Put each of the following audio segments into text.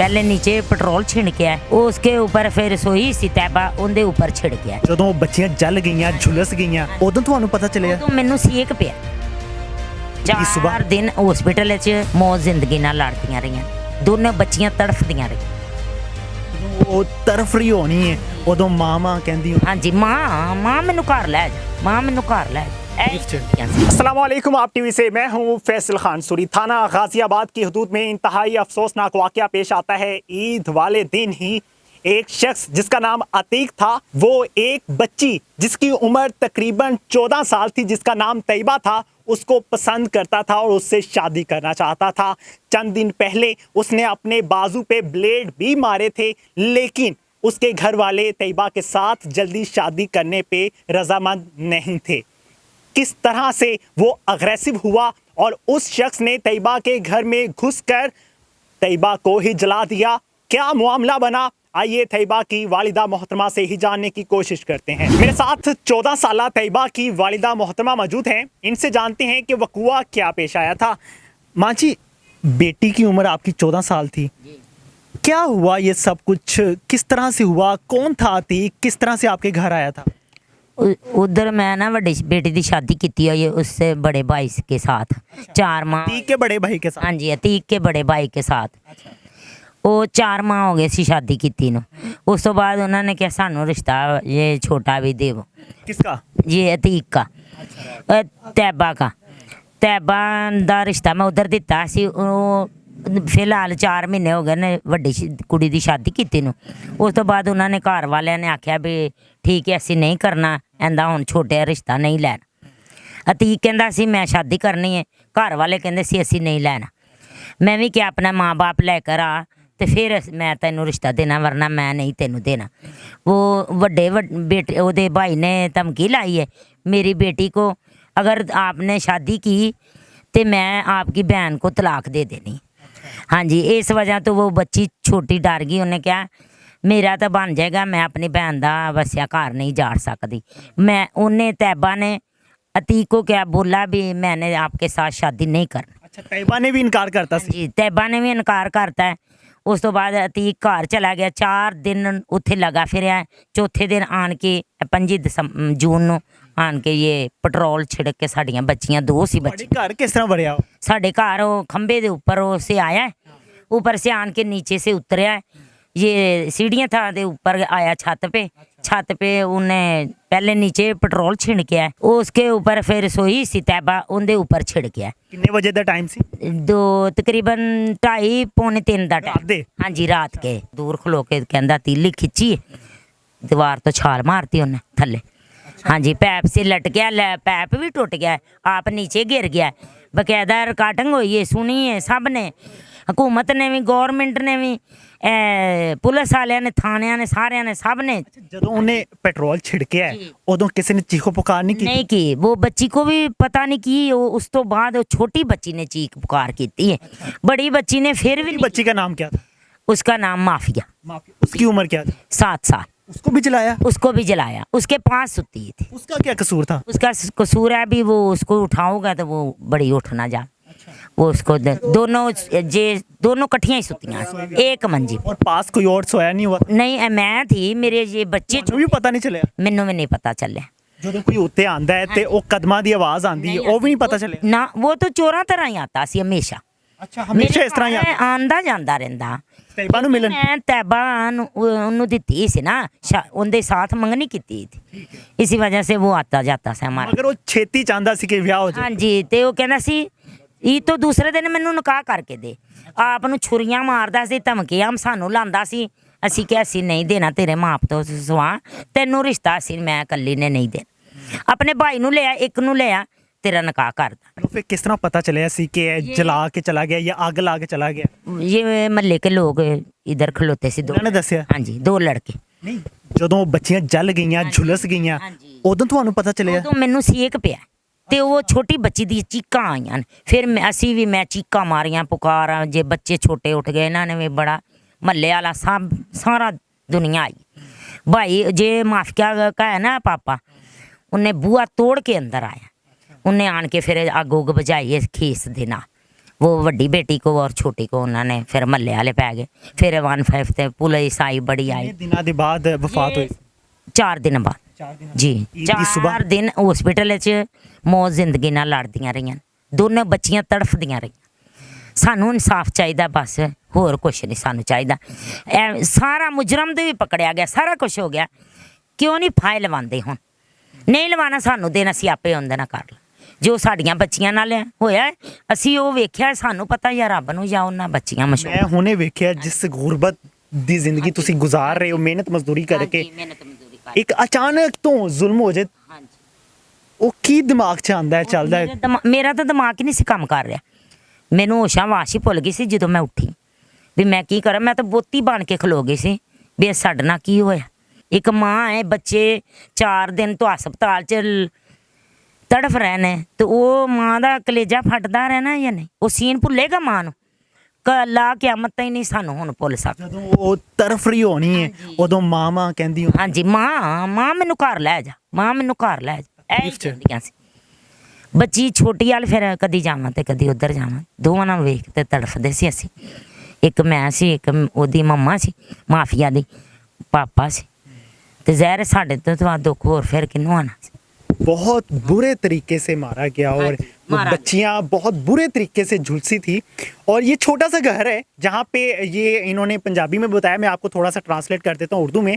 पहले नीचे पेट्रोल छिड़किया, उसके ऊपर फिर रसोई सी तैबा उनके ऊपर छिड़किया। ਜਦੋਂ ਬੱਚੀਆਂ ਜਲ ਗਈਆਂ ਝੁਲਸ ਗਈਆਂ ਉਦੋਂ ਤੁਹਾਨੂੰ ਪਤਾ ਚੱਲਿਆ? तो मैनू सेक पिया। सुबह? 4 दिन हॉस्पिटल च मौत जिंदगी नाल लड़दियां रहियां, दोनों बच्चियां तड़फदियां रही। ਉਹ ਤਰਫ ਰਹੀ ਹੋਣੀ ਹੈ ਉਦੋਂ ਮਾਂ ਕਹਿੰਦੀ हाँ जी, माँ मैनू घर लै जा, माँ मैनू घर लै जा। अस्सलामुअलैकुम, आप टीवी से मैं हूं फैसल खान सूरी। थाना गाजियाबाद की हदूद में इंतहाई अफसोसनाक वाक़या पेश आता है। ईद वाले दिन ही एक शख्स जिसका नाम अतीक था, वो एक बच्ची जिसकी उम्र तकरीबन 14 साल थी, जिसका नाम तैयबा था, उसको पसंद करता था और उससे शादी करना चाहता था। चंद दिन पहले उसने अपने बाजू पे ब्लेड भी मारे थे, लेकिन उसके घर वाले तैयबा के साथ जल्दी शादी करने पे रजामंद नहीं थे। किस तरह से वो अग्रेसिव हुआ और उस शख्स ने तैयबा के घर में घुसकर तैयबा को ही जला दिया, क्या मामला बना, आइए तैयबा की वालिदा मोहतरमा से ही जानने की कोशिश करते हैं। मेरे साथ 14 साल तैयबा की वालिदा मोहतरमा मौजूद हैं, इनसे जानते हैं कि वक़ुआ क्या पेश आया था। माँ जी, बेटी की उम्र आपकी 14 साल थी, क्या हुआ ये सब कुछ, किस तरह से हुआ, कौन था अतीक, किस तरह से आपके घर आया था? उधर मैं ना बड़ी बेटी की शादी की हुई है उससे बड़े भाई के साथ। 4 माह अतीक के बड़े भाई के साथ? हाँ जी, अतीक के बड़े भाई के साथ। वो 4 माह हो गए सी शादी की नू। उस तो बाद उन्होंने कहा सानू रिश्ता ये छोटा भी देव। किसका? ये अतीक का, तैयबा का। तैयबा दा रिश्ता मैं उधर दिता सी। फिलहाल 4 महीने हो गए ने वड्डी कुड़ी दी शादी की नू। उस तो बाद उन्होंने घर वाले ने आख्या भी ठीक है असी नहीं करना इंदा, हुण छोटे रिश्ता नहीं लैना। अतीक कहंदा सी मैं शादी करनी है, घर वाले कहंदे सी असी नहीं लैना। मैं भी क्या अपना माँ बाप लेकर आ तो फिर मैं तेनू रिश्ता देना, वरना मैं नहीं तेनू देना। वो वड्डे बेटे ओदे भाई ने धमकी लाई है मेरी बेटी को, अगर आपने शादी की तो मैं आपकी बहन को तलाक दे देनी। हाँ जी, इस वजह तो वो बच्ची छोटी डर गई। उन्हें क्या मेरा तो बन जाएगा, मैं अपनी बहन का वसिया घर नहीं जाड़ सकती। मैं उन्हें तैयबा ने अतीक को क्या बोला भी मैंने आपके साथ शादी नहीं करनी। अच्छा, तैयबा ने भी इनकार करता सी? जी, तैयबा ने भी इनकार करता है। उस तो बाद अतीक घर चला गया, 4 दिन उत्थे लगा फिर। चौथे दिन आन के 25 जून नू आन के ये पेट्रोल छिड़क के साड़ियाँ बच्चियाँ 2 सी बच्ची घर किस तरह बढ़िया? साढ़े घर वो खंबे के ऊपर से आया है, ऊपर से आन के नीचे से उतरया है। ये सीढ़ियाँ था दे ऊपर आया छत पे। छत पे उन्हें पहले नीचे पेट्रोल छिड़किया है, उसके ऊपर फिर रसोई सी तैयबा उनके ऊपर छिड़किया है। कितने बजे का टाइम सी? तकरीबन 2:30 पौने 3 का रात दे? हाँ जी, रात के। दूर खलो के कहता तीली खिंची, दीवार तो छाल मारती उन्हें थले। हाँ जी, पैप से लट गया, पैप भी टूट गया, आप नीचे गिर गया। बकायदा रिकॉर्डिंग हुई है, सुनी है सब ने, हुकूमत ने भी, गौरमेंट ने भी, पुलिस वाले ने, थाने ने, सारे ने, सब ने। ਜਦੋਂ ਉਹਨੇ ਪੈਟਰੋਲ ਛਿੜਕਿਆ ਉਦੋਂ ਕਿਸੇ ਨੇ ਚੀਖੋ ਪੁਕਾਰ नहीं की? नहीं की, वो बच्ची को भी पता नहीं की। उस तो बाद वो छोटी बच्ची ने चीख पुकार की है, बड़ी बच्ची ने फिर भी। बच्ची का नाम क्या था? उसका नाम माफिया। उसकी उम्र क्या थी? 7 साल। उसको भी जलाया? उसको भी जलाया, उसके पास सुती थी। उसका क्या कसूर था? उसका कसूर है भी वो उसको उठाओगा तो वो बड़ी उठ ना जा। वो उसको दोनों कट्ठियां ही सुतियां, एक मंजी। और पास कोई और सोया नहीं हुआ? नहीं, मैं थी, मेरे ये बच्चे भी पता नहीं चलिया? मैनू भी नहीं पता चलिया। ਜਦੋਂ ਕੋਈ ਉੱਤੇ ਆਂਦਾ ਹੈ ਤੇ ਉਹ ਕਦਮਾਂ ਦੀ ਆਵਾਜ਼ ਆਂਦੀ ਹੈ, ਉਹ ਵੀ ਨਹੀਂ ਪਤਾ ਚੱਲਿਆ? ना, वो तो चोरा तरह ही आता सी हमेशा। ਅੱਛਾ, ਹਮੇਸ਼ਾ ਇਸ ਤਰ੍ਹਾਂ ਹੀ ਆਂਦਾ? ਆਂਦਾ ਜਾਂਦਾ ਰਹਿੰਦਾ। ਤੈयबा ਨੂੰ ਮਿਲਣ? ਮੈਂ ਤੈयबा ਨੂੰ ਉਹਨੂੰ ਦਿੱਤੀ ਸੀ ਨਾ, ਉਹਦੇ ਸਾਥ ਮੰਗਣੀ ਕੀਤੀ थी, इसी वजह से वो आता जाता ਸੀ हमारा। ਮਗਰ ਉਹ ਛੇਤੀ ਚਾਹੁੰਦਾ ਸੀ ਕਿ ਵਿਆਹ ਹੋ ਜਾਏ। हाँ जी, ਤੇ ਉਹ ਕਹਿੰਦਾ ਸੀ ਇਹ ਤੋਂ ਦੂਸਰੇ ਦਿਨ ਮੈਨੂੰ ਨਿਕਾਹ ਕਰਕੇ ਦੇ। ਆਪ ਨੂੰ ਛੁਰੀਆਂ ਮਾਰਦਾ ਸੀ, ਧਮਕੀਆਂ ਸਾਨੂੰ ਲਾਂਦਾ ਸੀ। ਅਸੀਂ ਕਿਹਾ ਅਸੀਂ ਨਹੀਂ ਦੇਣਾ ਤੇਰੇ ਮਾਪ ਤੋਂ ਸਵਾ, ਤੈਨੂੰ ਰਿਸ਼ਤਾ ਸੀ ਮੈਂ ਇਕੱਲੀ ਨੇ ਨਹੀਂ ਦੇਣਾ। ਆਪਣੇ ਭਾਈ ਨੂੰ ਲਿਆ, ਇੱਕ ਨੂੰ ਲਿਆ, तेरा निकाह कर दा। फिर किस तरह पता चलिया सी कि जला के चला गया या आग ला के चला गया? ये महल्ले के लोग इधर खलोते सी, दो उन्होंने दसिया? हाँ जी, 2 लड़के। नहीं, ਜਦੋਂ ਬੱਚੀਆਂ ਜਲ ਗਈਆਂ, ਝੁਲਸ ਗਈਆਂ, ਉਦੋਂ ਤੁਹਾਨੂੰ ਪਤਾ ਚੱਲਿਆ? ਉਦੋਂ ਮੈਨੂੰ ਸੇਕ ਪਿਆ ਤੇ ਉਹ ਛੋਟੀ ਬੱਚੀ ਦੀ ਚੀਕਾਂ ਆਈਆਂ ਨੇ। ਫਿਰ ਅਸੀਂ ਵੀ, ਮੈਂ ਚੀਕਾਂ ਮਾਰੀਆਂ, ਪੁਕਾਰਾਂ, ਜੇ ਬੱਚੇ ਛੋਟੇ ਉੱਠ ਗਏ, ਇਹਨਾਂ ਨੇ ਵੀ ਬੜਾ, ਮਹੱਲੇ ਵਾਲਾ ਸਭ, ਸਾਰਾ दुनिया आई। भाई जे माफिया का है ना पापा, उन्हें बुआ तोड़ के अंदर आया, उन्हें आन के फिर अग उग बजाई खेस देना, वो वड्डी बेटी को और छोटी को उन्होंने फिर महल्ले वाले पै गए, फिर 15 ते पुलिस आई बड़ी आई। कितने दिनों के बाद वफात हुई? 4 दिन बाद 4 दिन जी, ईद की सुबह? 4 दिन हॉस्पिटल च मौत जिंदगी नाल लड़दियां रहियां, दोनों बच्चियां तड़फदियां रहियां। सानू इंसाफ चाहिए, बस होर कुछ नहीं सानू चाहिए। सारा मुजरम तो भी पकड़िया गया, सारा कुछ हो गया, क्यों नहीं फाहे लवांदे? हुण नहीं लवाना सानू देन, असीं आपे उंदे नाल कर ला जो साडियां बच्चियां नाल होया। असीं वो वेख्या, सानू पता या रब नूं या उन्हां बच्चियां मशहूर। मैं हुणे वेख्या जिस गुरबत दी जिंदगी तुसी गुजार रहे हो, मेहनत मजदूरी करके, एक अचानक तो जुल्म हो जाए, ਉਹ ਕੀ ਦਿਮਾਗ 'ਚ ਆਂਦਾ ਹੈ ਚੱਲਦਾ ਹੈ? ਮੇਰਾ ਤਾਂ ਦਿਮਾਗ ਹੀ ਨਹੀਂ ਸੀ ਕੰਮ ਕਰ ਰਿਹਾ। ਮੈਨੂੰ ਹੋਸ਼ਾਂ ਵਾਸ਼ ਹੀ ਭੁੱਲ ਗਈ ਸੀ ਜਦੋਂ ਮੈਂ ਉੱਠੀ ਵੀ ਮੈਂ ਕੀ ਕਰਾਂ। ਮੈਂ ਤਾਂ ਬੋਤੀ ਬਣ ਕੇ ਖਲੋ ਗਈ ਸੀ ਵੀ ਇਹ ਸਾਡੇ ਨਾਲ ਕੀ ਹੋਇਆ। ਇੱਕ ਮਾਂ ਹੈ, ਬੱਚੇ 4 ਦਿਨ ਤੋਂ ਹਸਪਤਾਲ 'ਚ ਤੜਫ ਰਹੇ ਨੇ, ਤੇ ਉਹ ਮਾਂ ਦਾ ਕਲੇਜਾ ਫਟਦਾ ਰਹਿਣਾ ਜਾਂ ਨਹੀਂ? ਉਹ ਸੀਨ ਭੁੱਲੇਗਾ ਮਾਂ ਨੂੰ? ਕੱਲਾ ਕਿਆਮਤ ਤਾਂ ਹੀ ਨਹੀਂ ਸਾਨੂੰ ਹੁਣ ਭੁੱਲ ਸਕਦਾ। ਜਦੋਂ ਉਹ ਤਰਫ ਰਹੀ ਹੋਣੀ ਹੈ ਉਦੋਂ ਮਾਂ ਕਹਿੰਦੀ ਹੋ, ਹਾਂਜੀ ਮਾਂ ਮੈਨੂੰ ਘਰ ਲੈ ਜਾ, ਮਾਂ ਮੈਨੂੰ ਘਰ ਲੈ ਜਾ, ਇਹ ਕਹਿੰਦੀਆਂ ਸੀ। ਬੱਚੀ ਛੋਟੀ ਵਾਲ ਫਿਰ ਕਦੀ ਜਾਵਾਂ ਤੇ ਕਦੀ ਉੱਧਰ ਜਾਵਾਂ, ਦੋਵਾਂ ਨਾਲ ਵੇਖ ਤੇ ਤੜਫਦੇ ਸੀ ਅਸੀਂ। ਇੱਕ ਮੈਂ ਸੀ, ਇੱਕ ਉਹਦੀ ਮੰਮਾ ਸੀ ਮਾਫੀਆ ਦੀ, ਪਾਪਾ ਸੀ, ਤੇ ਜ਼ਹਿਰ ਸਾਡੇ ਤੋਂ ਦੁੱਖ ਹੋਰ ਫਿਰ ਕਿਹਨੂੰ ਆਣਾ ਸੀ। बहुत बुरे तरीके से मारा गया और वो बच्चियां बहुत बुरे तरीके से झुलसी थी। और ये छोटा सा घर है जहाँ पे ये इन्होंने पंजाबी में बताया, मैं आपको थोड़ा सा ट्रांसलेट कर देता हूँ उर्दू में,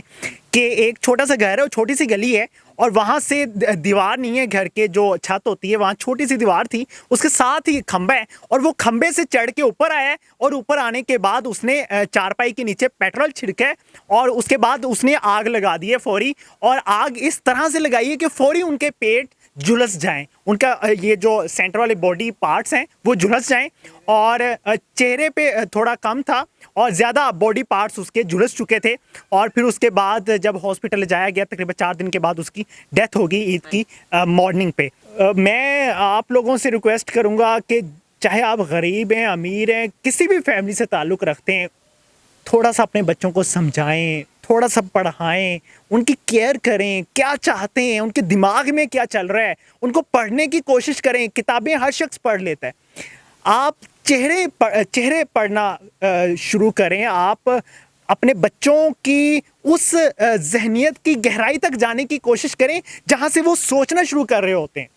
कि एक छोटा सा घर है और छोटी सी गली है, और वहाँ से दीवार नहीं है, घर के जो छत होती है वहाँ छोटी सी दीवार थी, उसके साथ ही खंबा है, और वो खंबे से चढ़ के ऊपर आया है, और ऊपर आने के बाद उसने चारपाई के नीचे पेट्रोल छिड़का है, और उसके बाद उसने आग लगा दी है फौरी। और आग इस तरह से लगाई है कि फौरी उनके पेट झुलस जाएं, उनका ये जो सेंटर वाले बॉडी पार्ट्स हैं वो झुलस जाएं, और चेहरे पे थोड़ा कम था और ज़्यादा बॉडी पार्ट्स उसके झुलस चुके थे। और फिर उसके बाद जब हॉस्पिटल जाया गया, तकरीबन 4 दिन के बाद उसकी डेथ हो गई ईद की मॉर्निंग पे। मैं आप लोगों से रिक्वेस्ट करूँगा कि चाहे आप गरीब हैं, अमीर हैं, किसी भी फैमिली से ताल्लुक़ रखते हैं, थोड़ा सा अपने बच्चों को समझाएं, थोड़ा सा पढ़ाएं, उनकी केयर करें, क्या चाहते हैं, उनके दिमाग में क्या चल रहा है, उनको पढ़ने की कोशिश करें। किताबें हर शख्स पढ़ लेता है, आप चेहरे पढ़ना शुरू करें। आप अपने बच्चों की उस जहनियत की गहराई तक जाने की कोशिश करें जहाँ से वो सोचना शुरू कर रहे होते हैं।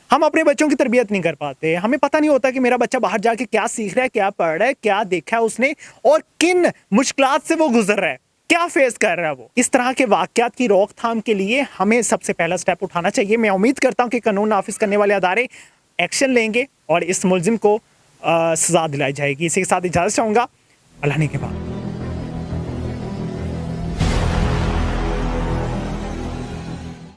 हम अपने बच्चों की तरबियत नहीं कर पाते, हमें पता नहीं होता कि मेरा बच्चा बाहर जाके क्या सीख रहा है, क्या पढ़ रहा है, क्या देखा है उसने, और किन मुश्किलात से वो गुजर रहा है, क्या फेस कर रहा है वो। इस तरह के वाक़यात की रोकथाम के लिए हमें सबसे पहला स्टेप उठाना चाहिए। मैं उम्मीद करता हूँ कि कानून नाफिज करने वाले अदारे एक्शन लेंगे और इस मुलजिम को सज़ा दिलाई जाएगी। इसी के साथ इजाज़त चाहूँगा, अल्लाह ने के बाद।